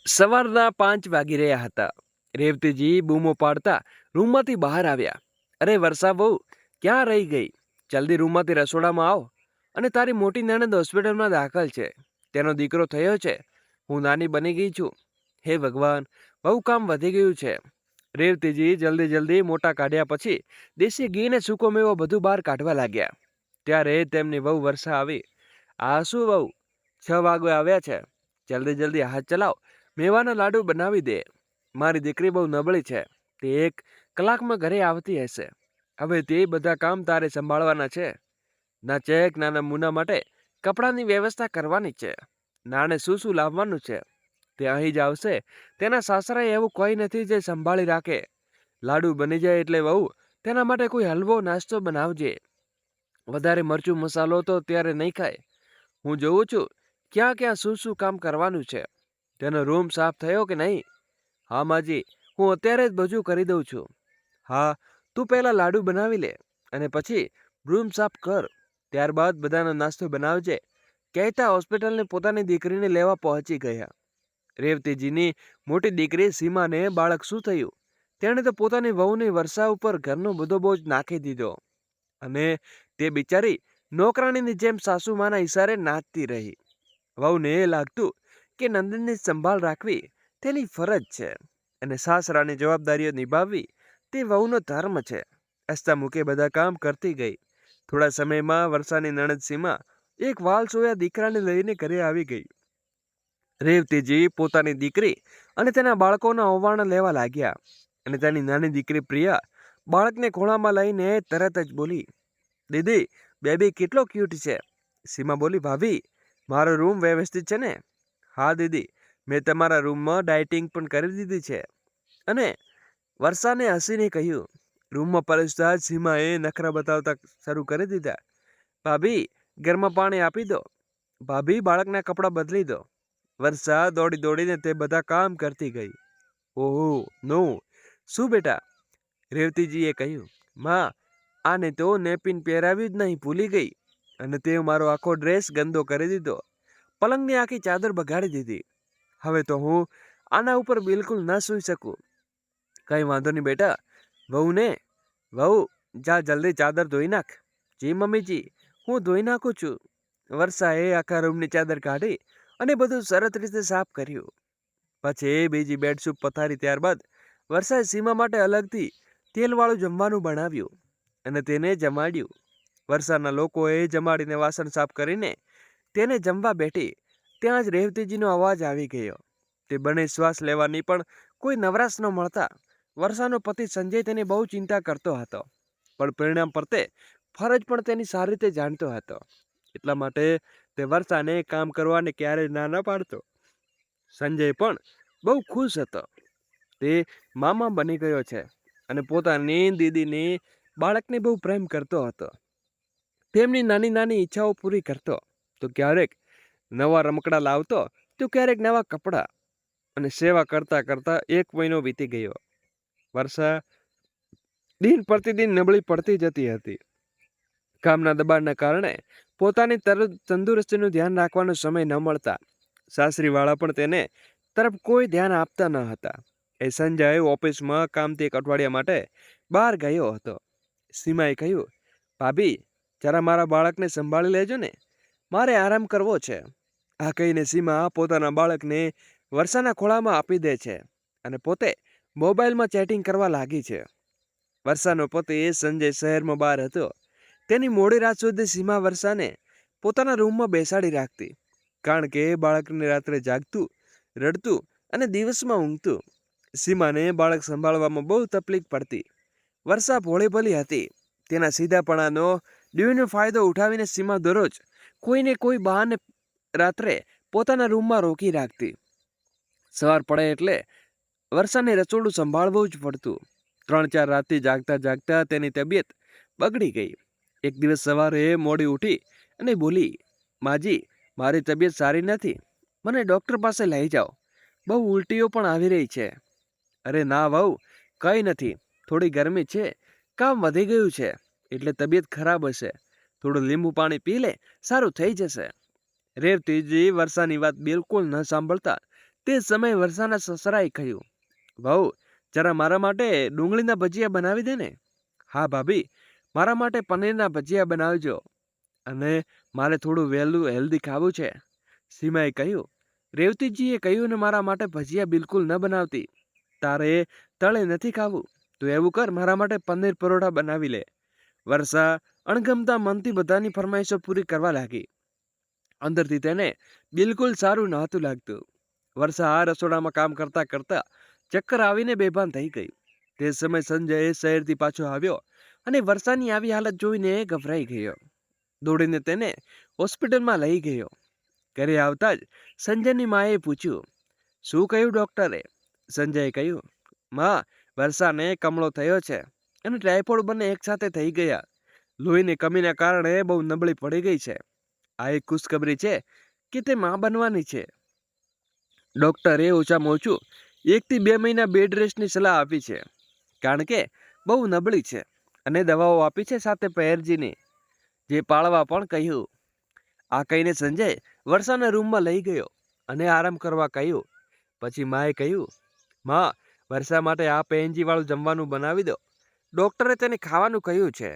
સવારના 5 વાગી રહ્યા હતા. રેવતીજી બૂમો પાડતા રૂમમાંથી બહાર આવ્યા. અરે વર્ષા બહુ, ક્યાં રહી ગઈ? જલ્દી રૂમમાંથી રસોડામાં આવ. અને તારી મોટી નણંદ હોસ્પિટલમાં દાખલ છે. તેનો દીકરો થયો છે. હું નાની બની ગઈ છું. હે ભગવાન, બહુ કામ વધી ગયું છે. રેવતીજી જલ્દી જલ્દી મોટા કાઢ્યા પછી દેશી ઘી ને સૂકો મેવો બધું બહાર કાઢવા લાગ્યા. ત્યારે તેમની વહુ વર્ષા આવી. આ શું વહુ, 6 વાગે આવ્યા છે. જલ્દી જલ્દી હાથ ચલાવ, મેવાના લાડુ બનાવી દે. મારી દીકરી બહુ નબળી છે. તે 1 કલાકમાં ઘરે આવતી હશે. હવે તે બધા કામ તારે સંભાળવાના છે. ના ચેક નાના મુના માટે કપડાની વ્યવસ્થા કરવાની છે. નાને શું શું લાવવાનું છે તે અહીં જ આવશે. તેના સાસરાએ એવું કોઈ નથી જે સંભાળી રાખે. લાડુ બની જાય એટલે વહુ તેના માટે કોઈ હલવો નાસ્તો બનાવજે. વધારે મરચું મસાલો તો ત્યારે નહીં ખાય. હું જોઉં છું ક્યાં ક્યાં શું શું કામ કરવાનું છે. તેનો રૂમ સાફ થયો કે નહીં? હા માજી, હું અત્યારે જ બધું કરી દઉં છું. હા, તું પહેલાં લાડુ બનાવી લે અને પછી રૂમ સાફ કર. ત્યારબાદ બધાનો નાસ્તો બનાવજે. કહેતા હોસ્પિટલને પોતાની દીકરીને લેવા પહોંચી ગયા. રેવતીજીની મોટી દીકરી સીમાને બાળક શું થયું? તેણે તો પોતાની વહુની વર્ષા ઉપર ઘરનો બધો બોજ નાખી દીધો અને તે બિચારી નોકરાણીની જેમ સાસુમાના ઈશારે નાચતી રહી. વહુને લાગતું કે નંદનની સંભાળ રાખવી તેની ફરજ છે અને સાસરાની જવાબદારીઓ નિભાવવી તે વહુનો ધર્મ છે. હસતા મુખે બધા કામ કરતી ગઈ. થોડા સમયમાં વર્ષાની નણંદ સીમા એક વાલસોયા દીકરાને લઈને ઘરે આવી ગઈ. રેવતીજી પોતાની દીકરી અને તેના બાળકોના ઓવારણા લેવા લાગ્યા અને તેની નાની દીકરી પ્રિયા બાળકને ખોળામાં લઈને તરત જ બોલી, દીદી, બેબી કેટલો ક્યુટ છે. સીમા બોલી, ભાભી, મારો રૂમ વ્યવસ્થિત છે ને? હા દીદી, મેં તમારા રૂમમાં ડાયટિંગ પણ કરી દીધી છે. અને વર્ષાને હસીને કહ્યું. રૂમમાં પ્રવેશતા જ સીમાએ નખરા બતાવતા શરૂ કરી દીધા. ભાભી, ઘરમાં પાણી આપી દો. ભાભી, બાળકના કપડાં બદલી દો. વર્ષા દોડી દોડીને તે બધા કામ કરતી ગઈ. ઓહો નો, શું બેટા? રેવતીજીએ કહ્યું. માં, આને તો નેપિન પહેરાવ્યું જ નહીં, ભૂલી ગઈ. અને તે મારો આખો ડ્રેસ ગંદો કરી દીધો. પલંગની આખી ચાદર બગાડી દીધી. હવે તો હું આના ઉપર બિલકુલ ન સૂઈ શકું. કંઈ વાંધો નહીં બેટા. વહુ, જા જલ્દી ચાદર ધોઈ નાખ. જી મમ્મીજી, હું ધોઈ નાખું છું. વર્ષાએ આખા રૂમની ચાદર કાઢી અને બધું સરસ રીતે સાફ કર્યું. પછી બીજી બેડશીટ પથારી. ત્યારબાદ વર્ષાએ સીમા માટે અલગથી તેલવાળું જમવાનું બનાવ્યું અને તેને જમાડ્યું. વર્ષાના લોકોએ જમાડીને વાસણ સાફ કરીને તેને જમવા બેઠી. ત્યાં જ રેવતીજીનો અવાજ આવી ગયો. તે બંને શ્વાસ લેવાની પણ કોઈ નવરાશ ન મળતા વર્ષાનો પતિ સંજય તેને બહુ ચિંતા કરતો હતો. પણ પરિણામ પરતે ફરજ પણ તેની સારી રીતે જાણતો હતો. એટલા માટે તે વર્ષાને કામ કરવાને ક્યારેય ના ન પાડતો. સંજય પણ બહુ ખુશ હતો. તે મામા બની ગયો છે અને પોતાની દીદીની બાળકને બહુ પ્રેમ કરતો હતો. તેમની નાની નાની ઈચ્છાઓ પૂરી કરતો. તો ક્યારેક નવા રમકડા લાવતો, તો ક્યારેક નવા કપડાં. અને સેવા કરતા કરતા 1 મહિનો વીતી ગયો. વર્ષા દિન પ્રતિદિન નબળી પડતી જતી હતી. કામના દબાણના કારણે પોતાની તંદુરસ્તીનું ધ્યાન રાખવાનો સમય ન મળતા સાસરીવાળા પણ તેને તરફ કોઈ ધ્યાન આપતા ન હતા. એ સંજય ઓફિસમાં કામથી 1 અઠવાડિયા માટે બહાર ગયો હતો. સીમાએ કહ્યું, ભાભી, જરા મારા બાળકને સંભાળી લેજો ને, મારે આરામ કરવો છે. આ કહીને સીમા પોતાના બાળકને વર્ષાના ખોળામાં આપી દે છે અને પોતે મોબાઈલમાં ચેટિંગ કરવા લાગી છે. વર્ષાનો પતિ સંજય શહેરમાં બહાર હતો. તેની મોડી રાત સુધી સીમા વર્ષાને પોતાના રૂમમાં બેસાડી રાખતી, કારણ કે બાળકને રાત્રે જાગતું, રડતું અને દિવસમાં ઊંઘતું. સીમાને બાળક સંભાળવામાં બહુ તકલીફ પડતી. વર્ષા ભોળી ભલી હતી. તેના સીધાપણાનો દીવનો ફાયદો ઉઠાવીને સીમા દરરોજ કોઈને કોઈ બહાને રાત્રે પોતાના રૂમમાં રોકી રાખતી. સવાર પડે એટલે વર્ષાને રસોડું સંભાળવું જ પડતું. 3-4 રાતથી જાગતા જાગતા તેની તબિયત બગડી ગઈ. એક દિવસ સવારે મોડી ઉઠી અને બોલી, માજી, મારી તબિયત સારી નથી, મને ડૉક્ટર પાસે લઈ જાઓ. બહુ ઉલટીઓ પણ આવી રહી છે. અરે ના વહુ, કંઈ નથી, થોડી ગરમી છે, કામ વધી ગયું છે એટલે તબિયત ખરાબ હશે. થોડું લીંબુ પાણી પી લે, સારું થઈ જશે. રેવતીજી વર્ષાની વાત બિલકુલ ન સાંભળતા તે સમયે વર્ષાના સસરાએ કહ્યું, વહુ, જરા મારા માટે ડુંગળીના ભજીયા બનાવી દે ને. હા ભાભી, મારા માટે પનીરના ભજીયા બનાવજો, અને મારે થોડું વહેલું હેલ્ધી ખાવું છે. સીમાએ કહ્યું, રેવતીજીએ કહ્યું ને મારા માટે ભજીયા બિલકુલ ન બનાવતી. તારે તળે નથી ખાવું. તું એવું કર, મારા માટે પનીર પરોઠા બનાવી લે. વર્ષા અણગમતા મનથી બધાની ફરમાઈશો પૂરી કરવા લાગી. અંદરથી તેને બિલકુલ સારું નહોતું લાગતું. વર્ષા આ રસોડામાં કામ કરતા કરતા ચક્કર આવીને બેભાન થઈ ગઈ. તે સમય સંજય શહેરથી પાછો આવ્યો અને વર્ષાની આવી હાલત જોઈને ગભરાઈ ગયો. દોડીને તેને હોસ્પિટલમાં લઈ ગયો. ઘરે આવતા જ સંજયની માએ પૂછ્યું, શું કહ્યું ડોક્ટરે? સંજયે કહ્યું, માં, વર્ષાને કમળો થયો છે અને ટાઇફોઇડ બંને એકસાથે થઈ ગયા. લોહીની કમીના કારણે બહુ નબળી પડી ગઈ છે. આ એક ખુશખબરી છે કે તે માં બનવાની છે. ડોક્ટરે ઓછામાં ઓછું 1 થી 2 મહિના બેડ રેસ્ટની સલાહ આપી છે, કારણ કે બહુ નબળી છે, અને દવાઓ આપી છે, સાથે પહેરજીની જે પાળવા પણ કહ્યું. આ કહીને સંજય વર્ષાના રૂમમાં લઈ ગયો અને આરામ કરવા કહ્યું. પછી માએ કહ્યું, માં, વર્ષા માટે આ પેંજી વાળું જમવાનું બનાવી દો. ડોક્ટરે તેને ખાવાનું કહ્યું છે.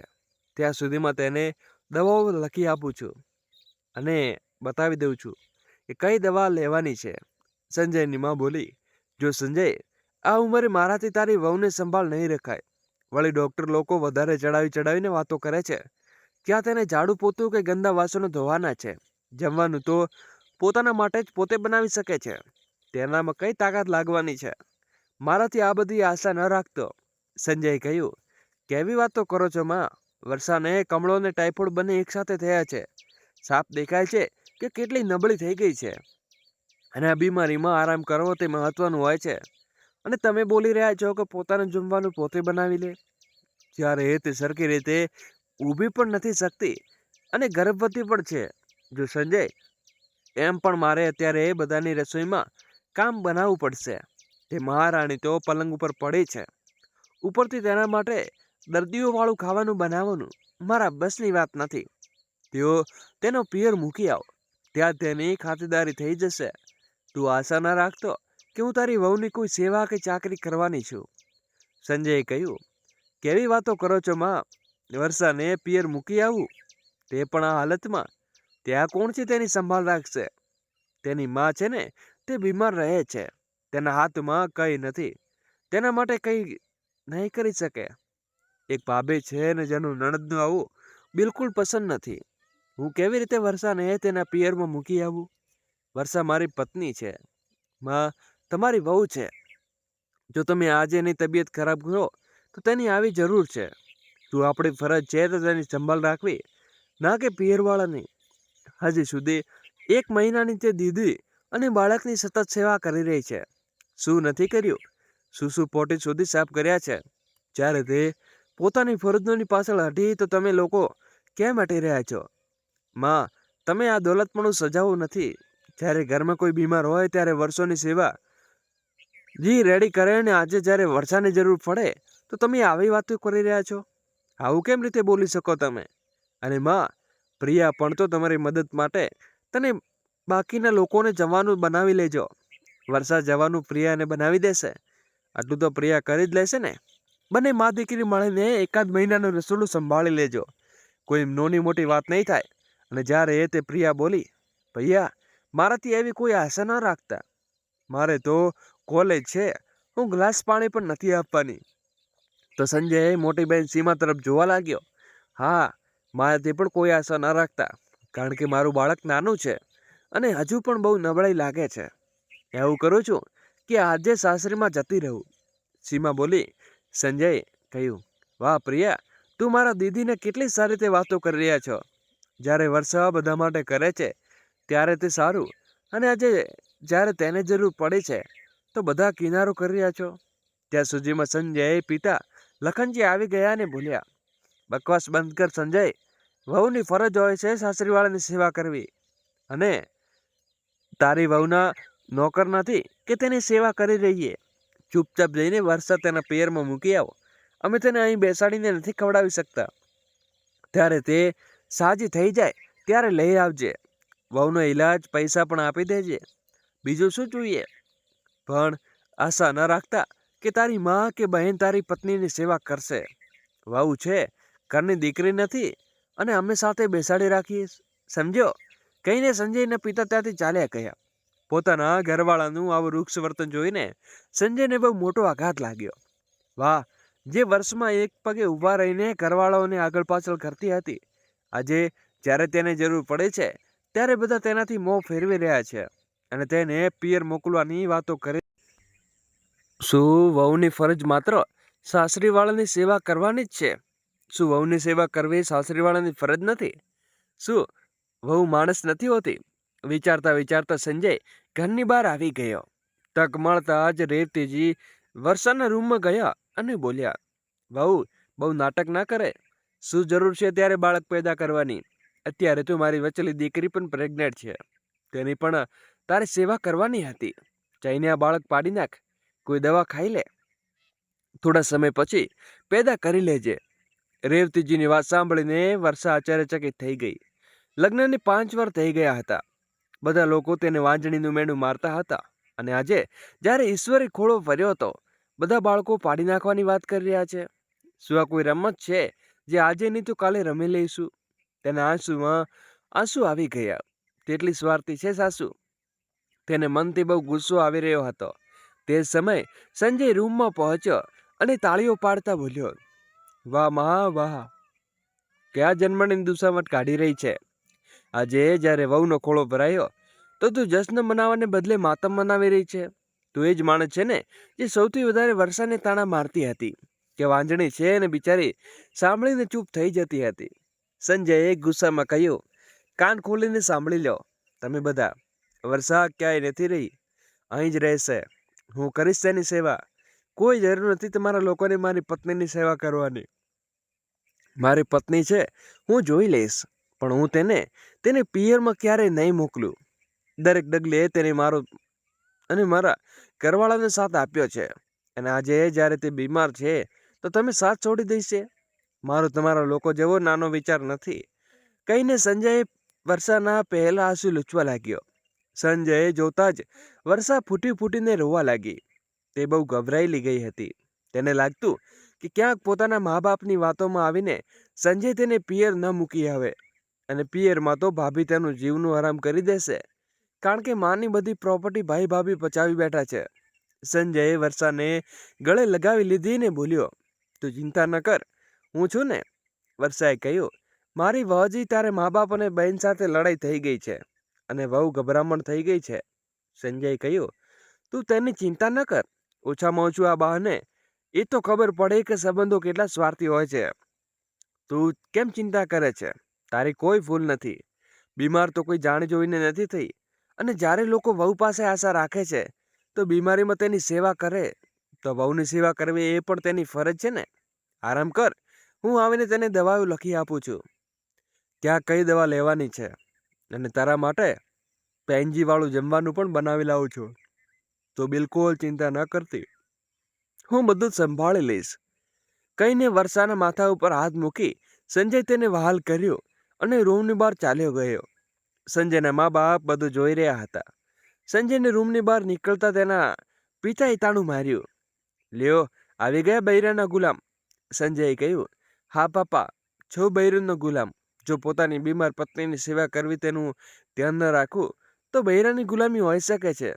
ત્યાં સુધીમાં તેને દવાઓ લખી આપું છું અને બતાવી દઉં છું કે કઈ દવા લેવાની છે. સંજયની માં બોલી, જો સંજય, આ ઉંમરે મારાથી તારી વહુને સંભાળ નહીં રખાય. વળી ડોક્ટર લોકો વધારે ચડાવીને વાતો કરે છે. ક્યાં તેને ઝાડુ પોતું કે ગંદા વાસણો ધોવાના છે. જમવાનું તો પોતાના માટે જ પોતે બનાવી શકે છે. તેનામાં કઈ તાકાત લાગવાની છે. મારાથી આ બધી આશા ન રાખતો. સંજયે કહ્યું, કેવી વાતો કરો છો માં? વર્ષાને કમળો અને ટાઇફોઇડ બંને એકસાથે થયા છે. સાફ દેખાય છે કે કેટલી નબળી થઈ ગઈ છે, અને આ બીમારીમાં આરામ કરવો તે મહત્વનું હોય છે. અને તમે બોલી રહ્યા છો કે પોતાનું જમવાનું પોતે બનાવી લે, જ્યારે તે સરખી રીતે ઊભી પણ નથી શકતી અને ગર્ભવતી પણ છે. જો સંજય, એમ પણ મારે અત્યારે બધાની રસોઈમાં કામ બનાવવું પડશે. તે મહારાણી તો પલંગ ઉપર પડી છે, ઉપરથી તેના માટે દર્દીઓવાળું ખાવાનું બનાવવાનું મારા બસની વાત નથી. તેનો પિયર મૂકી આવ, ત્યાં તેની ખાતરદારી થઈ જશે. તું આશા ના રાખતો કે હું તારી વહુની કોઈ સેવા કે ચાકરી કરવાની છું. સંજયે કહ્યું, કેવી વાતો કરો છો માં? વર્ષાને પિયર મૂકી આવું, તે પણ આ હાલતમાં? ત્યાં કોણ છે તેની સંભાળ રાખશે? તેની માં છે ને, તે બીમાર રહે છે. તેના હાથમાં કંઈ નથી, તેના માટે કંઈ નહીં કરી શકે. એક ભાભી છે ને જેનું નણદનું આવું બિલકુલ પસંદ નથી. હું કેવી રીતે વર્ષાને તેના પિયરમાં મૂકી આવું? વર્ષા મારી પત્ની છે, માં તમારી વહુ છે. જો તમે આજે એની તબિયત ખરાબ કરો તો તેની આવી જરૂર છે. તું આપણી ફરજ છે તો તેની સંભાળ રાખવી, ના કે પિયરવાળાની. હજી સુધી 1 મહિનાની તે દીદી અને બાળકની સતત સેવા કરી રહી છે. શું નથી કર્યું? શું પોટી સુધી સાફ કર્યા છે. જ્યારે તે પોતાની ફરજોની પાછળ હટી તો તમે લોકો કેમ હટી રહ્યા છો? માં, તમે આ દોલતપણું સજાવવું નથી. જ્યારે ઘરમાં કોઈ બીમાર હોય ત્યારે વર્ષોની સેવા જી રેડી કરે, ને આજે જ્યારે વર્ષાની જરૂર પડે તો તમે આવી વાતો કરી રહ્યા છો. આવું કેમ રીતે બોલી શકો તમે? અને માં, પ્રિયા પણ તો તમારી મદદ માટે તને બાકીના લોકોને જમવાનું બનાવી લેજો. વર્ષા જવાનું પ્રિયાને બનાવી દેશે. આટલું તો પ્રિયા કરી જ લેશે ને. બંને મા દીકરી મળીને 1 મહિનાનું રસોડું સંભાળી લેજો. કોઈ નાની મોટી વાત નહીં થાય. અને જ્યારે તે પ્રિયા બોલી, ભૈયા, મારાથી એવી કોઈ આશા ન રાખતા. મારે તો કોલેજ છે, હું ગ્લાસ પાણી પણ નથી આપવાની. તો સંજય મોટી બહેન સીમા તરફ જોવા લાગ્યો. હા, મારાથી પણ કોઈ આશા ન રાખતા, કારણ કે મારું બાળક નાનું છે અને હજુ પણ બહુ નબળાઈ લાગે છે. એવું કરું છું કે આજે સાસરીમાં જતી રહું. સીમા બોલી. સંજય કહ્યું, વાહ પ્રિયા, તું મારા દીદીને કેટલી સારી રીતે વાતો કરી રહ્યા છો. જ્યારે વર્ષા બધા માટે કરે છે ત્યારે તે સારું, અને આજે જ્યારે તેને જરૂર પડી છે તો બધા કિનારો કરી રહ્યા છો. ત્યાં સુધીમાં સંજય પિતા લખનજી આવી ગયા અને બોલ્યા, બકવાસ બંધ કર સંજય. વહુની ફરજ હોય છે સાસરીવાળાની સેવા કરવી, અને તારી વહુના નોકર નથી કે તેની સેવા કરી રહીએ. ચૂપચાપ જઈને વર્ષા તેના પિયરમાં મૂકી આવો. અમે તેને અહીં બેસાડીને નથી ખવડાવી શકતા. ત્યારે તે સાજી થઈ જાય ત્યારે લઈ આવજે. વહુનો ઈલાજ પૈસા પણ આપી દેજે. બીજું શું જોઈએ? પણ આશા ન રાખતા કે તારી માં કે બહેન તારી પત્નીની સેવા કરશે. વહુ છે, ઘરની દીકરી નથી, અને અમે સાથે બેસાડી રાખીએ, સમજ્યો? કહીને સંજયના પિતા ત્યાંથી ચાલ્યા ગયા. પોતાના ઘરવાળાનું આવું વૃક્ષ વર્તન જોઈને સંજયને બહુ મોટો આઘાત લાગ્યો. વાહ, જે વર્ષમાં એક પગે ઊભા રહીને ઘરવાળાઓને આગળ પાછળ કરતી હતી, આજે જ્યારે તેને જરૂર પડે છે ત્યારે બધા તેનાથી મોં ફેરવી રહ્યા છે અને તેને પિયર મોકલવાની વાતો કરે. શું વહુની ફરજ માત્ર સાસરીવાળાની સેવા કરવાની જ છે? શું વહુની સેવા કરવી સાસરીવાળાની ફરજ નથી? શું વહુ માણસ નથી હોતી? વિચારતા વિચારતા સંજય ઘરની બહાર આવી ગયો. તક મળતા જ રેવતીજી વર્ષાના રૂમમાં ગયા અને બોલ્યા, વહુ, બહુ નાટક ના કરે. શું જરૂર છે ત્યારે બાળક પેદા કરવાની? અત્યારે તો મારી વચલી દીકરી પણ પ્રેગ્નેન્ટ છે, તેની પણ તારે સેવા કરવાની હતી. જઈને આ બાળક પાડી નાખ, કોઈ દવા ખાઈ લે, થોડા સમય પછી પેદા કરી લેજે. રેવતીજીની વાત સાંભળીને વર્ષા આશ્ચર્યચકિત થઈ ગઈ. લગ્નને 5 વાર થઈ ગયા હતા. બધા લોકો તેને વાંજણીનું મેણું મારતા હતા, અને આજે જ્યારે ઈશ્વરે ખોળો ભર્યો હતો, બધા બાળકો પાડી નાખવાની વાત કરી રહ્યા છે. શું આ કોઈ રમત છે જે આજે નહીં તો કાલે રમી લઈશું? તેના આંસુમાં આંસુ આવી ગયા. તેટલી સ્વાર્થી છે સાસુ. તેને મનથી બહુ ગુસ્સો આવી રહ્યો હતો. તે સમયે સંજય રૂમમાં પહોંચ્યો અને તાળીઓ પાડતા બોલ્યો, વાહ મા વાહ, કયા જન્મની દુસામત કાઢી રહી છે. આજે જ્યારે વહુનો ખોળો ભરાયો તો તું જશ્ન મનાવવાને બદલે માતમ મનાવી રહી છે. તું એ જ માણસ છે ને જે સૌથી વધારે વર્ષાને તાણા મારતી હતી કે વાંજણી છે અને બિચારી સાંભળીને ચૂપ થઈ જતી હતી. સંજયે ગુસ્સામાં કહ્યું, કાન ખોલીને સાંભળી લો તમે બધા. વર્ષા ક્યાંય નથી રહી, અહીં જ રહેશે. હું કરીશ તેની સેવા. કોઈ જરૂર નથી તમારા લોકોને મારી પત્નીની સેવા કરવાની. મારી પત્ની છે, હું જોઈ લઈશ, પણ હું તેને પિયરમાં ક્યારેય નહીં મોકલું. દરેક ડગલે તેને મારો અને મારા ઘરવાળાને સાથ આપ્યો છે, અને આજે જ્યારે તે બીમાર છે તો તમે સાથ છોડી દેશે. મારો તમારા લોકો જેવો નાનો વિચાર નથી. કહીને સંજય વર્ષાના પહેલા આંસુ લૂછવા લાગ્યો. સંજયે જોતા જ વર્ષા ફૂટી ફૂટીને રોવા લાગી. તે બહુ ગભરાયેલી ગઈ હતી. તેને લાગતું કે ક્યાંક પોતાના મા બાપની વાતોમાં આવીને સંજય તેને પિયર ન મૂકી આવે, અને પિયરમાં તો ભાભી તેનું જીવનું આરામ કરી દેશે, કારણ કે માની બધી પ્રોપર્ટી ભાઈ ભાભી પચાવી બેઠા છે. સંજયે વર્ષાને ગળે લગાવી લીધી ને બોલ્યો, તું ચિંતા ન કર, હું છું ને. વર્ષાએ કહ્યું, મારી વહજી તારે મા બાપ અને બહેન સાથે લડાઈ થઈ ગઈ છે અને વહુ ગભરામણ થઈ ગઈ છે. સંજયે કહ્યું, તું તેની ચિંતા ન કર. ઓછામાં ઓછું આ બહાને એ તો ખબર પડે કે સંબંધો કેટલા સ્વાર્થી હોય છે. તું કેમ ચિંતા કરે છે? તારી કોઈ ભૂલ નથી. બીમાર તો કોઈ જાણી જોઈને નથી થઈ, અને જ્યારે લોકો વહુ પાસે આશા રાખે છે તો બીમારીમાં તેની સેવા કરે, તો વહુની સેવા કરવી એ પણ તેની ફરજ છે ને. આરામ કર, હું આવીને તેને દવાઓ લખી આપું છું. ક્યાં કઈ દવા લેવાની છે, અને તારા માટે પેન્જીવાળું જમવાનું પણ બનાવી લાવું છું. તો બિલકુલ ચિંતા ન કરતી, હું બધું જ સંભાળી લઈશ. કહીને વર્ષાના માથા ઉપર હાથ મૂકી સંજય તેને વહાલ કર્યો અને રૂમની બહાર ચાલ્યો ગયો. સંજયના મા બાપ બધું જોઈ રહ્યા હતા. સંજયને રૂમની બહાર નીકળતા તેના પિતાએ તાળું માર્યું. લ્યો, આવી ગયા બૈરાના ગુલામ. સંજયે કહ્યું, હા પાપા, છો બૈરાનો ગુલામ. જો પોતાની બીમાર પત્નીની સેવા કરવી તેનું ધ્યાન ન રાખવું તો બૈરાની ગુલામી હોઈ શકે છે.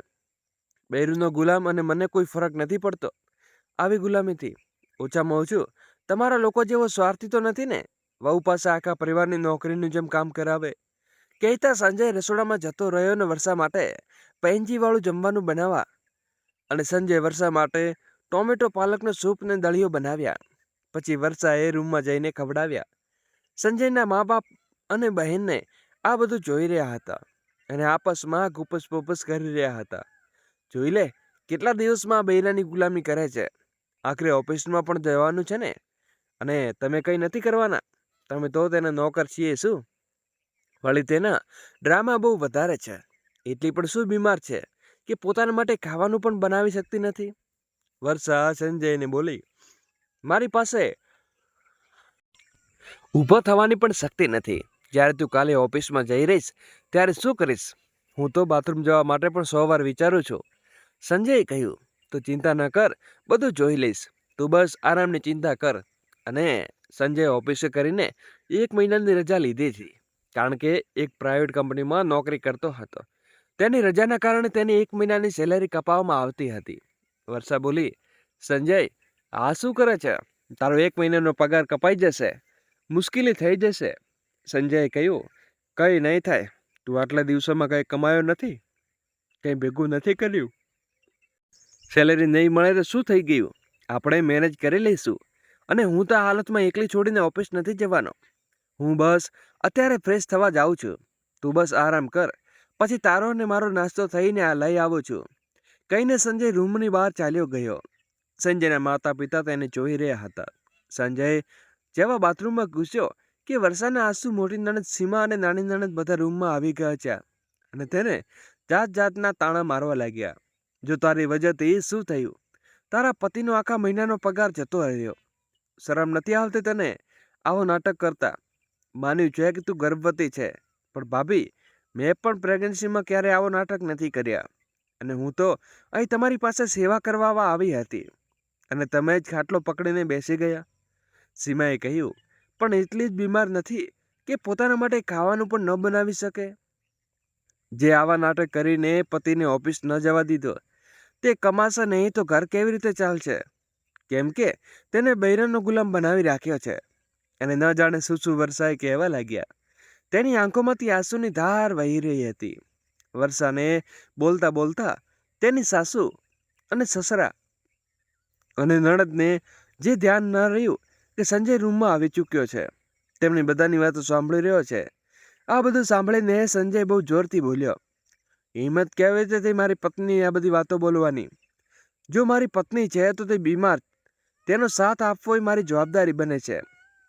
બૈરુનો ગુલામ અને મને કોઈ ફરક નથી પડતો આવી ગુલામીથી. ઓછામાં ઓછું તમારા લોકો જેવો સ્વાર્થી તો નથી ને, વહુ પાસે આખા પરિવારની નોકરીનું જેમ કામ કરાવે. કહેતા સંજય રસોડામાં જતો રહ્યો ને વર્ષા માટે પેન્જીવાળું જમવાનું બનાવવા, અને સંજય વર્ષા માટે ટોમેટો પાલકનો સૂપ ને દળીઓ બનાવ્યા. પછી વર્ષાએ રૂમમાં જઈને ખવડાવ્યા. સંજયના મા બાપ અને બહેનને આ બધું જોઈ રહ્યા હતા અને આપસમાં ગુપસ પુપસ કરી રહ્યા હતા. જોઈ લે, કેટલા દિવસમાં બૈરાની ગુલામી કરે છે. આખરે ઓફિસમાં પણ જવાનું છે ને, અને તમે કંઈ નથી કરવાના. તમે તો તેના નોકર છીએ શું? વળી તેના ડ્રામા બહુ વધારે છે. એટલી પણ શું બીમાર છે કે પોતાના માટે ખાવાનું પણ બનાવી શકતી નથી? વર્ષા સંજયને બોલી, મારી પાસે ઊભો થવાની પણ શક્તિ નથી. જ્યારે તું કાલે ઓફિસમાં જઈ રહીશ ત્યારે શું કરીશ? હું તો બાથરૂમ જવા માટે પણ 100 વાર વિચારું છું. સંજયે કહ્યું, તું ચિંતા ન કર, બધું જોઈ લઈશ, તું બસ આરામની ચિંતા કર. અને સંજય ઓફિસે કરીને 1 મહિનાની રજા લીધી હતી, કારણ કે એક પ્રાઇવેટ કંપનીમાં નોકરી કરતો હતો. તેની રજાના કારણે તેની 1 મહિનાની સેલેરી કપાવવામાં આવતી હતી. વર્ષા બોલી, સંજય, આ શું કરે છે? તારો 1 મહિનાનો પગાર કપાઈ જશે, મુશ્કેલી થઈ જશે. સંજયે કહ્યું, કંઈ નહીં થાય, તું આટલા દિવસોમાં કંઈ કમાયો નથી, કંઈ ભેગું નથી કર્યું. સેલેરી નહીં મળે તો શું થઈ ગયું, આપણે મેનેજ કરી લઈશું. અને હું તો આ હાલતમાં એકલી છોડીને ઓફિસ નથી જવાનો. હું બસ અત્યારે ફ્રેશ થવા જાઉં છું, તું બસ આરામ કર, પછી તારો અને મારો નાસ્તો થઈને આ લઈ આવું છું. કહીને સંજય રૂમની બહાર ચાલ્યો ગયો. સંજયના માતા પિતા તેને જોઈ રહ્યા હતા. સંજય જેવા બાથરૂમમાં ઘૂસ્યો કે વર્ષાના આંસુ મોટી નણંદ સીમા અને નાની નણંદ બધા રૂમમાં આવી ગયા છે અને તેને જાત જાતના તાણા મારવા લાગ્યા. જો તારી વજહથી શું થયું? તારા પતિનો આખા મહિનાનો પગાર જતો રહ્યો. શરમ નથી આવતી તને આવો નાટક કરતા? માન્યું છે કે તું ગર્ભવતી છે, પણ ભાભી, મેં પણ પ્રેગ્નન્સીમાં ક્યારે આવો નાટક નથી કર્યા. અને હું તો અહીં તમારી પાસે સેવા કરવા આવી હતી અને તમે જ ખાટલો પકડીને બેસી ગયા. સીમાએ કહ્યું, પણ એટલી જ બીમાર નથી કે પોતાના માટે ખાવાનું પણ ન બનાવી શકે? જે આવા નાટક કરીને પતિને ઓફિસ ન જવા દીધો, તે કમાશે નહીં તો ઘર કેવી રીતે ચાલશે? કેમ કે તેને બૈરાનો ગુલામ બનાવી રાખ્યો છે. અને ન જાણે શું વર્ષાએ કહેવા લાગ્યા. તેની આંખોમાંથી આંસુની ધાર વહી રહી હતી. વર્ષાને બોલતા બોલતા તેની સાસુ અને સસરા અને નણંદને જે ધ્યાન ન રહ્યું કે સંજય રૂમમાં આવી ચૂક્યો છે. તેમની બધાની વાતો સાંભળી રહ્યો છે. આ બધું સાંભળીને સંજય બહુ જોરથી બોલ્યો, હિંમત કેવી રીતે થઈ મારી પત્ની આ બધી વાતો બોલવાની? જો મારી પત્ની છે તો તે બીમાર, તેનો સાથ આપવો એ મારી જવાબદારી બને છે.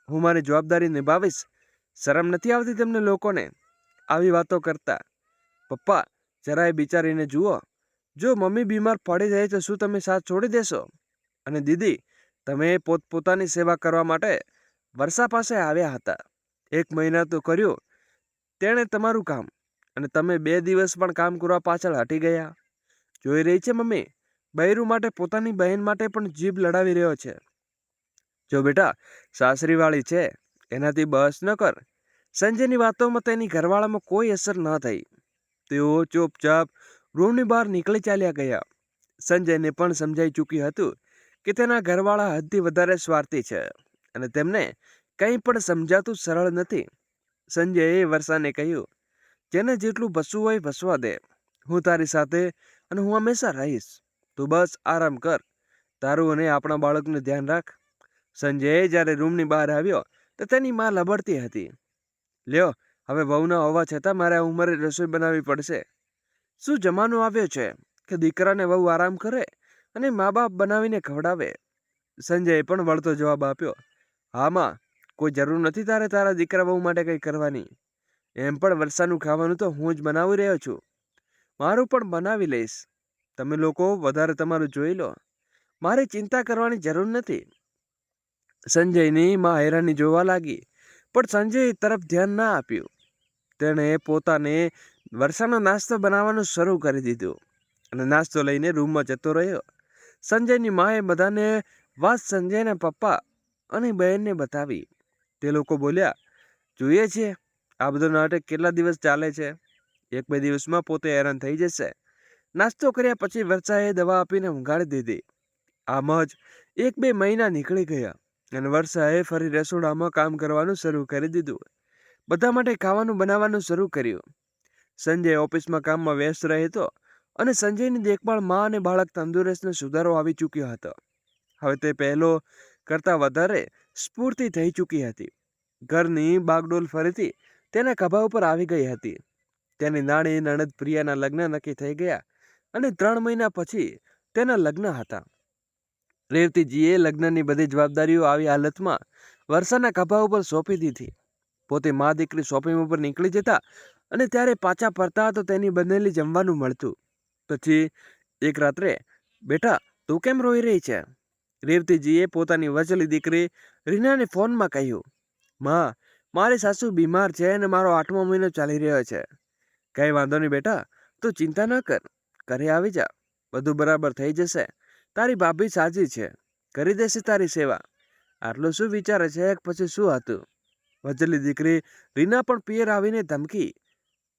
હું મારી જવાબદારી નિભાવીશ. શરમ નથી આવતી તમને લોકોને આવી વાતો કરતા? પપ્પા, જરાય વિચારીને જુઓ, જો મમ્મી બીમાર પડી જાય તો શું તમે સાથ છોડી દેશો? અને દીદી, તમે પોતપોતાની સેવા કરવા માટે વર્ષા પાસે આવ્યા હતા. 1 મહિના તો કર્યું તેણે તમારું કામ, અને તમે 2 દિવસ પણ કામ કરવા પાછળ હટી ગયા. જોઈ રહી છે મમ્મી, બૈરું માટે પોતાની બહેન માટે પણ જીભ લડાવી રહ્યો છે. જો બેટા, સાસરીવાળી છે, એનાથી બસ ન કર. સંજયની વાતોમાં તેની ઘરવાળામાં કોઈ અસર ન થઈ. તેઓ ચૂપચાપ રૂમની બહાર નીકળી ચાલ્યા ગયા. સંજયને પણ સમજાઈ ચૂક્યું હતું કે તેના ઘરવાળા હદથી વધારે સ્વાર્થી છે અને તેમને કંઈ પણ સમજાતું સરળ નથી. સંજયે વર્ષાને કહ્યું, જેને જેટલું ભસવું હોય ભસવા દે. હું તારી સાથે અને હું હંમેશા રહીશ. તું બસ આરામ કર, તારું અને આપણા બાળકનું ધ્યાન રાખ. સંજય જ્યારે રૂમની બહાર આવ્યો તો તેની માં લબડતી હતી, લ્યો, હવે વહુના હોવા છતાં મારે આ ઉંમરે રસોઈ બનાવવી પડશે. શું જમાનો આવ્યો છે કે દીકરાને વહુ આરામ કરે અને મા બાપ બનાવીને ખવડાવે? સંજયે પણ વળતો જવાબ આપ્યો, હા માં, કોઈ જરૂર નથી તારે તારા દીકરા વહુ માટે કંઈ કરવાની. એમ પણ વર્ષાનું ખાવાનું તો હું જ બનાવી રહ્યો છું. મારું પણ બનાવી લઈશ. તમે લોકો વધારે તમારું જોઈ લો, મારે ચિંતા કરવાની જરૂર નથી. સંજયની માં હેરાની જોવા લાગી, પણ સંજય તરફ ધ્યાન ના આપ્યું. તેણે પોતાને વર્ષાનો નાસ્તો બનાવવાનું શરૂ કરી દીધું અને નાસ્તો લઈને રૂમમાં જતો રહ્યો. સંજયની માએ બધાને વાત સંજયના પપ્પા અને બહેનને બતાવી. તે લોકો બોલ્યા, જોઈએ છીએ આ બધો નાટક કેટલા દિવસ ચાલે છે? 1-2 દિવસમાં પોતે હેરાન થઈ જશે. નાસ્તો કર્યા પછી વર્ષાએ દવા આપીને ઊંઘાડી દીધી. આમ જ 1-2 મહિના નીકળી ગયા અને વર્ષાએ ફરી રસોડામાં કામ કરવાનું શરૂ કરી દીધું. બધા માટે ખાવાનું બનાવવાનું શરૂ કર્યું. સંજય ઓફિસમાં કામમાં વ્યસ્ત રહેતો અને સંજયની દેખભાળ માં અને બાળક તંદુરસ્તનો સુધારો આવી ચૂક્યો હતો. હવે તે પહેલો કરતાં વધારે સ્ફૂર્તિ થઈ ચૂકી હતી. ઘરની બાગડોલ ફરીથી તેના ખભા ઉપર આવી ગઈ હતી. તેની નાની નણંદ પ્રિયાના લગ્ન નક્કી થઈ ગયા અને 3 મહિના પછી તેના લગ્ન હતા. રેવતીજીએ લગ્નની બધી જવાબદારીઓ આવી હાલતમાં વર્ષાના ખભા ઉપર સોંપી દીધી. પોતે મા દીકરી શોપિંગ ઉપર નીકળી જતા અને ત્યારે પાછા ફરતા તો તેની બનેલી જમવાનું મળતું. પછી એક રાત્રે, બેટા, તું કેમ રોઈ રહી છે? રેવતીજીએ પોતાની વચલી દીકરી રીનાને ફોનમાં કહ્યું, માં, મારી સાસુ બીમાર છે અને મારો 8મો મહિનો ચાલી રહ્યો છે. કંઈ વાંધો નહીં બેટા, તું ચિંતા ન કર, ઘરે આવી જા, બધું બરાબર થઈ જશે. તારી ભાભી સાજી છે, કરી દેશે તારી સેવા. આટલું શું વિચારે છે? પછી શું હતું? વચલી દીકરી રીના પણ પિયર આવીને ધમકી,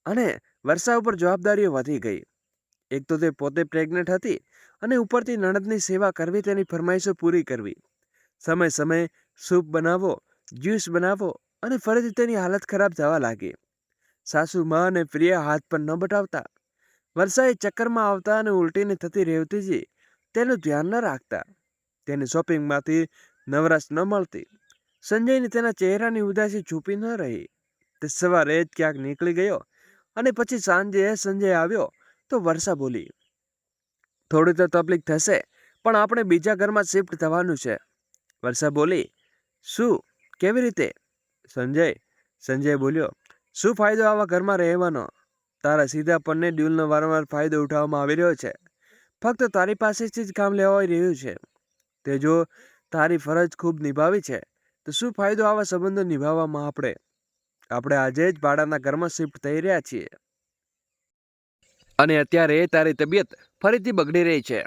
અને વર્ષા ઉપર જવાબદારીઓ વધી ગઈ. એક તો તે પોતે પ્રેગ્નેન્ટ હતી, અને ઉપરથી નણંદની સેવા કરવી, તેની ફરમાઈશો પૂરી કરવી. સમય સમય સૂપ બનાવો, જ્યુસ બનાવો, અને ફરીથી તેની હાલત ખરાબ થવા લાગી. સાસુ માં અને પ્રિયા હાથ પણ ન બટાવતા. વર્ષાએ ચક્કરમાં આવતા અને ઉલટીને થતી રેવતીજી તેનું ધ્યાન ન રાખતા. તેની શોપિંગમાંથી નવરાશ ન મળતી. સંજયને તેના ચહેરાની ઉદાસી છુપી ન રહી. તે સવારે જ ક્યાંક નીકળી ગયો, અને પછી સાંજે સંજય આવ્યો તો વર્ષા બોલી, થોડી તો તકલીફ થશે, પણ આપણે બીજા ઘરમાં શિફ્ટ થવાનું છે. વર્ષા બોલી, શું? કેવી રીતે? સંજય બોલ્યો, શું ફાયદો આવા ઘરમાં રહેવાનો? તારા સીધા પન્ને ડ્યુલનો વારંવાર ફાયદો ઉઠાવવામાં આવી રહ્યો છે. ફક્ત તારી પાસેથી જ કામ લેવાઈ રહ્યું છે. તે જો તારી ફરજ ખૂબ નિભાવી છે, તો શું ફાયદો આવા સંબંધો નિભાવવામાં? આપણે આજે જ ભાડાના ઘરમાં શિફ્ટ થઈ રહ્યા છીએ, અને અત્યારે તારી તબિયત ફરીથી બગડી રહી છે.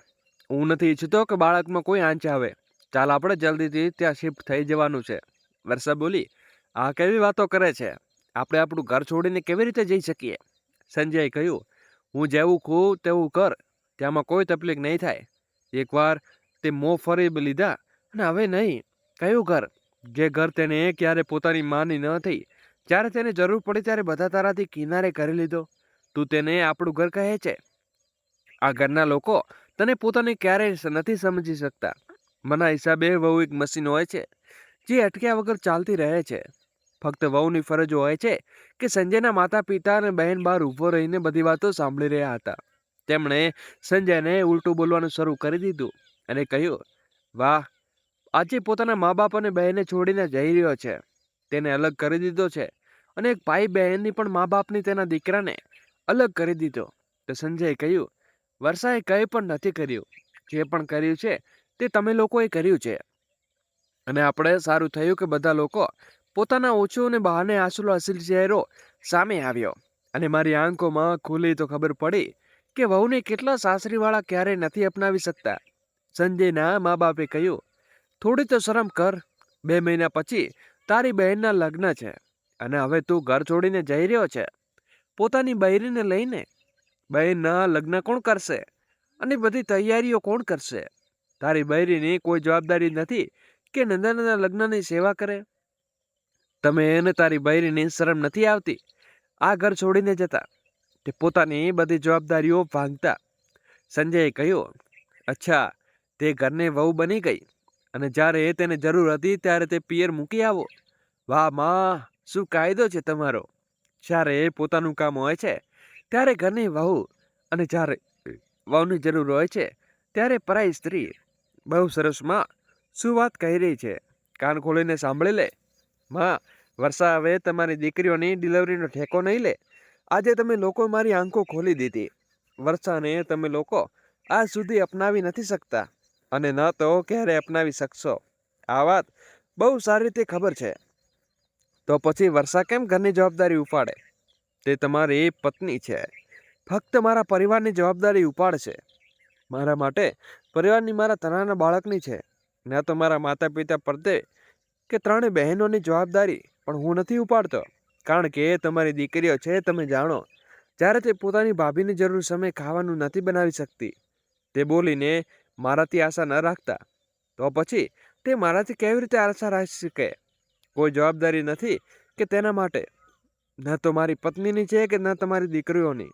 હું નથી ઈચ્છતો કે બાળકમાં કોઈ આંચ આવે. ચાલ, આપણે જલ્દીથી ત્યાં શિફ્ટ થઈ જવાનું છે. વર્ષા બોલી, આ કેવી વાતો કરે છે? આપણે આપણું ઘર છોડીને કેવી રીતે જઈ શકીએ? સંજયે કહ્યું, હું જેવું કહું તેવું કર, ત્યાંમાં કોઈ તકલીફ નહીં થાય. એકવાર તે મોં ફરી લીધા, અને હવે નહીં. કયું ઘર? જે ઘર તેને ક્યારે પોતાની માની ન થઈ. જ્યારે તેને જરૂર પડી ત્યારે બધા તારાથી કિનારે કરી લીધો. તું તેને આપણું ઘર કહે છે? આ ઘરના લોકો તને પોતાને ક્યારેય નથી સમજી શકતા. મના હિસાબે વહુ એક મશીન હોય છે, જે અટક્યા વગર ચાલતી રહે છે. ફક્ત વહુની ફરજ હોય છે કે સંજયના માતા પિતા અને બહેન બહાર ઊભો રહીને બધી વાતો સાંભળી રહ્યા હતા. તેમણે સંજયને ઉલટું બોલવાનું શરૂ કરી દીધું, અને કહ્યું, વાહ, આજે પોતાના મા બાપ અને બહેને છોડીને જઈ રહ્યો છે. તેને અલગ કરી દીધો છે, અને એક ભાઈ બહેનની પણ મા બાપની તેના દીકરાને અલગ કરી દીધો. તો સંજયે કહ્યું, વર્ષાએ કંઈ પણ નથી કર્યું. જે પણ કર્યું છે તે તમે લોકોએ કર્યું છે. અને આપણે સારું થયું કે બધા લોકો પોતાના ઓછો અને બહાને આંસુલો અસીલ ચહેરો સામે આવ્યો, અને મારી આંખોમાં ખુલી તો ખબર પડી કે વહુને કેટલા સાસરીવાળા ક્યારેય નથી અપનાવી શકતા. સંજયના મા બાપે કહ્યું, થોડી તો શરમ કર. 2 મહિના પછી તારી બહેનના લગ્ન છે, અને હવે તું ઘર છોડીને જઈ રહ્યો છે, પોતાની બૈરીને લઈને. બહેનના લગ્ન કોણ કરશે? અને બધી તૈયારીઓ કોણ કરશે? તારી બૈરીની કોઈ જવાબદારી નથી કે નંદનના લગ્નની સેવા કરે? તમે એને તારી બૈરીની શરમ નથી આવતી? આ ઘર છોડીને જતા, તે પોતાની બધી જવાબદારીઓ ભાંગતા. સંજયે કહ્યું, અચ્છા, તે ઘરને વહુ બની ગઈ, અને જ્યારે તેને જરૂર હતી ત્યારે તે પિયર મૂકી આવો. વાહ માં, શું કાયદો છે તમારો! જ્યારે પોતાનું કામ હોય છે ત્યારે ઘરની વહુ, અને જ્યારે વહુની જરૂર હોય છે ત્યારે પરાઈ સ્ત્રી. બહુ સરસ માં, શું વાત કહી રહી છે? કાન ખોલીને સાંભળી લે. માં, વર્ષા હવે તમારી દીકરીઓની ડિલિવરીનો ઠેકો નહીં લે. આજે તમે લોકો મારી આંખો ખોલી દીધી. વર્ષાને તમે લોકો આજ સુધી અપનાવી નથી શકતા, અને ન તો ક્યારે અપનાવી શકશો. આ વાત બહુ સારી રીતે ખબર છે. તો પછી વર્ષા કેમ ઘરની જવાબદારી ઉપાડે? તે તમારી પત્ની છે. ફક્ત મારા પરિવારની જવાબદારી ઉપાડશે. મારા માટે પરિવારની મારા તનાના બાળકની છે. ન તો મારા માતા પિતા પડતે કે 3 બહેનોની જવાબદારી પણ હું નથી ઉપાડતો. કારણ કે તમારી દીકરીઓ છે, તમે જાણો, જ્યારે તે પોતાની ભાભીની જરૂર સમય ખાવાનું નથી બનાવી શકતી. તે બોલીને મારાથી આશા ન રાખતા, તો પછી તે મારાથી કેવી રીતે આશા રાખી શકે? કોઈ જવાબદારી નથી કે તેના માટે, ન તો મારી પત્નીની છે કે ન તમારી દીકરીઓની.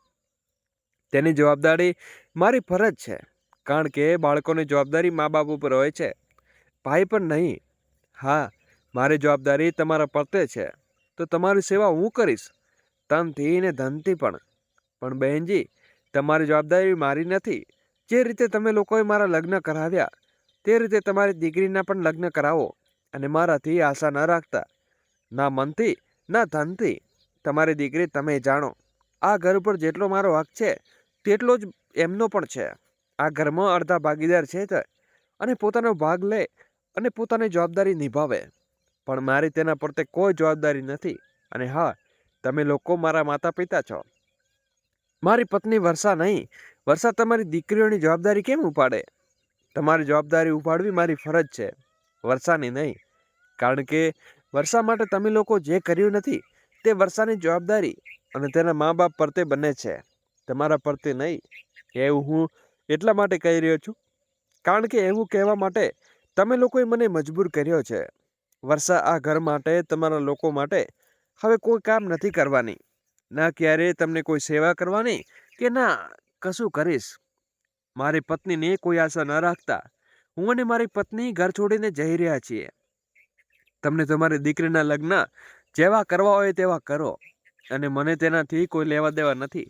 તેની જવાબદારી મારી ફરજ છે, કારણ કે બાળકોની જવાબદારી મા બાપ ઉપર હોય છે, ભાઈ પણ નહીં. હા, મારી જવાબદારી તમારા પ્રત્યે છે, તો તમારી સેવા હું કરીશ, તનથી ને ધનથી પણ. પણ બહેનજી, તમારી જવાબદારી મારી નથી. જે રીતે તમે લોકોએ મારા લગ્ન કરાવ્યા, તે રીતે તમારી દીકરીના પણ લગ્ન કરાવો, અને મારાથી આશા ન રાખતા, ના મનથી ના ધનથી. તમારી દીકરી તમે જાણો, આ ઘર ઉપર જેટલો મારો હક છે તેટલો જ એમનો પણ છે. આ ઘરમાં અડધા ભાગીદાર છે તે, અને પોતાનો ભાગ લે અને પોતાની જવાબદારી નિભાવે. પણ મારી તેના પ્રત્યે કોઈ જવાબદારી નથી. અને હા, તમે લોકો મારા માતા પિતા છો. મારી પત્ની વર્ષા નહીં, વર્ષા તમારી દીકરીઓની જવાબદારી કેમ ઉપાડે? તમારી જવાબદારી ઉપાડવી મારી ફરજ છે, વર્ષાની નહીં. કારણ કે વર્ષા માટે તમે લોકો જે કર્યું નથી તે વર્ષાની જવાબદારી અને તેના મા બાપ પરતે બને છે, તમારા પરતે નહીં. એવું હું એટલા માટે કહી રહ્યો છું કારણ કે એવું કહેવા માટે તમે લોકોએ મને મજબૂર કર્યો છે. વર્ષા આ ઘર માટે, તમારા લોકો માટે હવે કોઈ કામ નથી કરવાની, ના ક્યારે તમને કોઈ સેવા કરવાની કે ના કશું કરીશ. મારી પત્નીને કોઈ આશા ન રાખતા હું અને મારી પત્ની ઘર છોડીને જઈ રહ્યા છીએ. તમને તમારી દીકરીના લગ્ન જેવા કરવા હોય તેવા કરો, અને મને તેનાથી કોઈ લેવા દેવા નથી.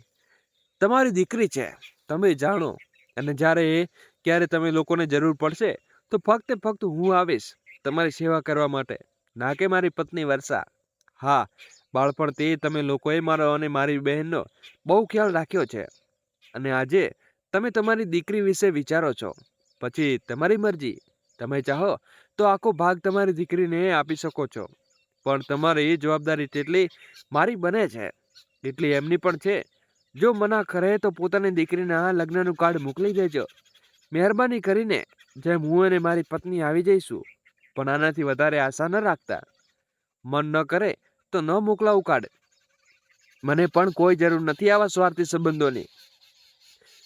તમારી દીકરી છે, તમે જાણો. અને ક્યારે તમે લોકોને જરૂર પડશે તો ફક્ત હું આવીશ તમારી સેવા કરવા માટે, ના કે મારી પત્ની વર્ષા. હા, બાળપણથી તમે લોકોએ મારો અને મારી બહેનનો બહુ ખ્યાલ રાખ્યો છે, અને આજે તમે તમારી દીકરી વિશે વિચારો છો. પછી તમારી મરજી, તમે ચાહો તો આખો ભાગ તમારી દીકરીને આપી શકો છો, પણ તમારી જવાબદારી જેટલી મારી બને છે એટલી એમની પણ છે. જો મના કરે તો પોતાની દીકરીના લગ્નનું કાર્ડ મોકલી દેજો. મહેરબાની કરીને જેમ હું અને મારી પત્ની આવી જઈશું, પણ આનાથી વધારે આશા ન રાખતા. મન ન કરે તો ન મોકલાવું કાર્ડ. મને પણ કોઈ જરૂર નથી આવા સ્વાર્થી સંબંધોની.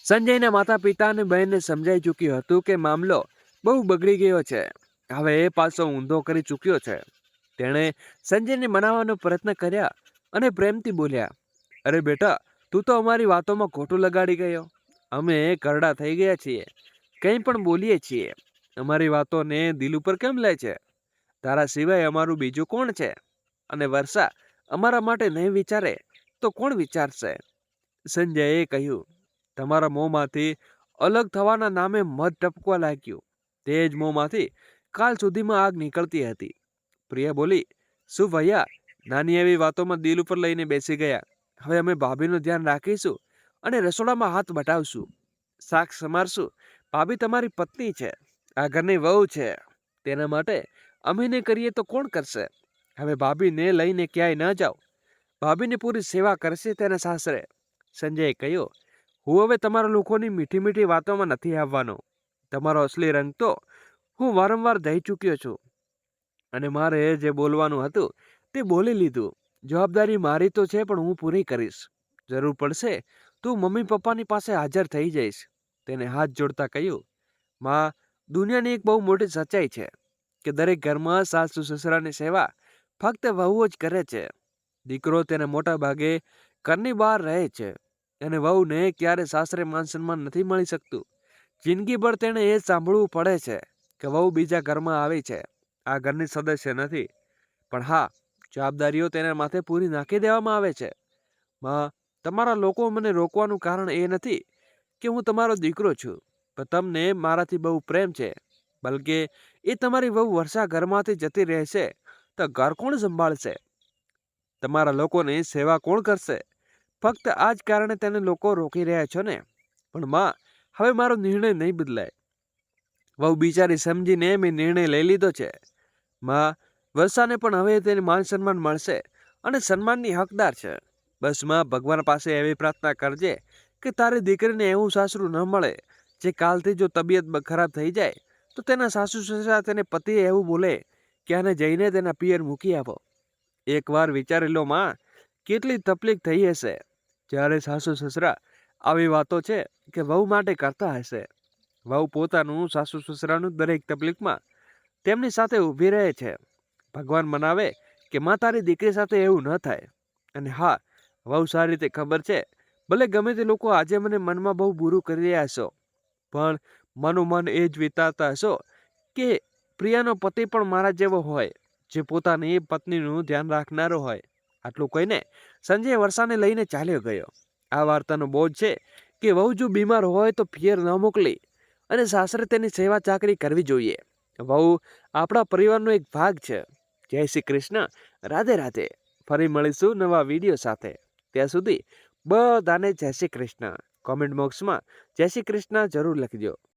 સંજયના માતા પિતા અને બહેનને સમજાઈ ચૂક્યું હતું કે મામલો બહુ બગડી ગયો છે. હવે એ પાછો ઊંધો કરી ચૂક્યો છે. તેણે સંજયને મનાવવાનો પ્રયત્ન કર્યા અને પ્રેમથી બોલ્યા, અરે બેટા, તું તો અમારી વાતોમાં ખોટું લગાડી ગયો. અમે કરડા થઈ ગયા છીએ, કંઈ પણ બોલીએ છીએ. અમારી વાતોને દિલ ઉપર કેમ લે છે? તારા સિવાય અમારું બીજું કોણ છે? અને વર્ષા અમારા માટે નહીં વિચારે તો કોણ વિચારશે? સંજયે કહ્યું, તમારા મોંમાંથી અલગ થવાના નામે મધ ટપકવા લાગ્યું. તે જ મોંમાંથી કાલ સુધીમાં આગ નીકળતી હતી. પ્રિયા બોલી, શું ભૈયા, નાની એવી વાતોમાં દિલ ઉપર લઈને બેસી ગયા. હવે અમે ભાભીનું ધ્યાન રાખીશું અને રસોડામાં હાથ બટાવશું, શાક સમારશું. ભાભી તમારી પત્ની છે, આ ઘરની વહુ છે. તેના માટે અમે ને કરીએ તો કોણ કરશે? હવે ભાભીને લઈને ક્યાંય ન જાઓ. ભાભીની પૂરી સેવા કરશે તેના સાસરે. સંજયે કહ્યું, હું હવે તમારા લોકોની મીઠી મીઠી વાતોમાં નથી આવવાનો. તમારો અસલી રંગ તો હું વારંવાર દઈ ચૂક્યો છું, અને મારે જે બોલવાનું હતું તે બોલી લીધું. જવાબદારી મારી તો છે, પણ હું પૂરી કરીશ. જરૂર પડશે તું મમ્મી પપ્પાની પાસે હાજર થઈ જઈશ. તેને હાથ જોડતા કહ્યું, માં, દુનિયાની એક બહુ મોટી સચ્ચાઈ છે કે દરેક ઘરમાં સાસુ સસરાની સેવા ફક્ત વહુઓ જ કરે છે. દીકરો તેને મોટા ભાગે ઘરની બહાર રહે છે, અને વહુને ક્યારે સાસરે માન સન્માન નથી મળી શકતું. જિંદગીભર તેણે એ સાંભળવું પડે છે કે વહુ બીજા ઘરમાં આવી છે, આ ઘરની સદસ્ય નથી. પણ હા, જવાબદારીઓ તેના માથે પૂરી નાખી દેવામાં આવે છે. માં, તમારા લોકો મને રોકવાનું કારણ એ નથી કે હું તમારો દીકરો છું, પણ તમને મારાથી બહુ પ્રેમ છે. બલકે એ તમારી વહુ વર્ષા ઘરમાંથી જતી રહેશે તો ઘર કોણ સંભાળશે? તમારા લોકોની સેવા કોણ કરશે? ફક્ત આ જ કારણે તેને લોકો રોકી રહ્યા છો ને? પણ માં, હવે મારો નિર્ણય નહીં બદલાય. વહુ બિચારી સમજીને મેં નિર્ણય લઈ લીધો છે. માં, વર્ષાને પણ હવે તેને માન સન્માન મળશે અને સન્માનની હકદાર છે. બસ માં, ભગવાન પાસે એવી પ્રાર્થના કરજે કે તારી દીકરીને એવું સાસરું ન મળે જે કાલથી જો તબિયત ખરાબ થઈ જાય તો તેના સાસુ સસરા તેને પતિએ એવું બોલે કે આને જઈને તેના પિયર મૂકી આવો. એકવાર વિચારી લો માં, કેટલી તકલીફ થઈ હશે જ્યારે સાસુ સસરા આવી વાતો છે કે વહુ માટે કરતા હશે. વહુ પોતાનું સાસુ સસરાનું દરેક તકલીફમાં તેમની સાથે ઊભી રહે છે. ભગવાન મનાવે કે માં, તારી દીકરી સાથે એવું ન થાય. અને હા, વહુ સારી રીતે ખબર છે, ભલે ગમે તે લોકો આજે મને મનમાં બહુ બુરું કરી રહ્યા હશો, પણ મનોમન એ જ વિચારતા હશો કે પ્રિયાનો પતિ પણ મારા જેવો હોય, જે પોતાની પત્નીનું ધ્યાન રાખનારો હોય. આટલું કહીને સંજય વર્ષાને લઈને ચાલ્યો ગયો. આ વાર્તાનો બોધ છે કે વહુ જો બીમાર હોય તો પિયર ન મોકલી અને સાસરે તેની સેવા ચાકરી કરવી જોઈએ. વહુ આપણા પરિવારનો એક ભાગ છે. જય શ્રી કૃષ્ણ. રાધે રાધે. ફરી મળીશું નવા વિડીયો સાથે. ત્યાં સુધી બધાને જય શ્રી કૃષ્ણ. કોમેન્ટ બોક્સમાં જય શ્રી કૃષ્ણ જરૂર લખજો.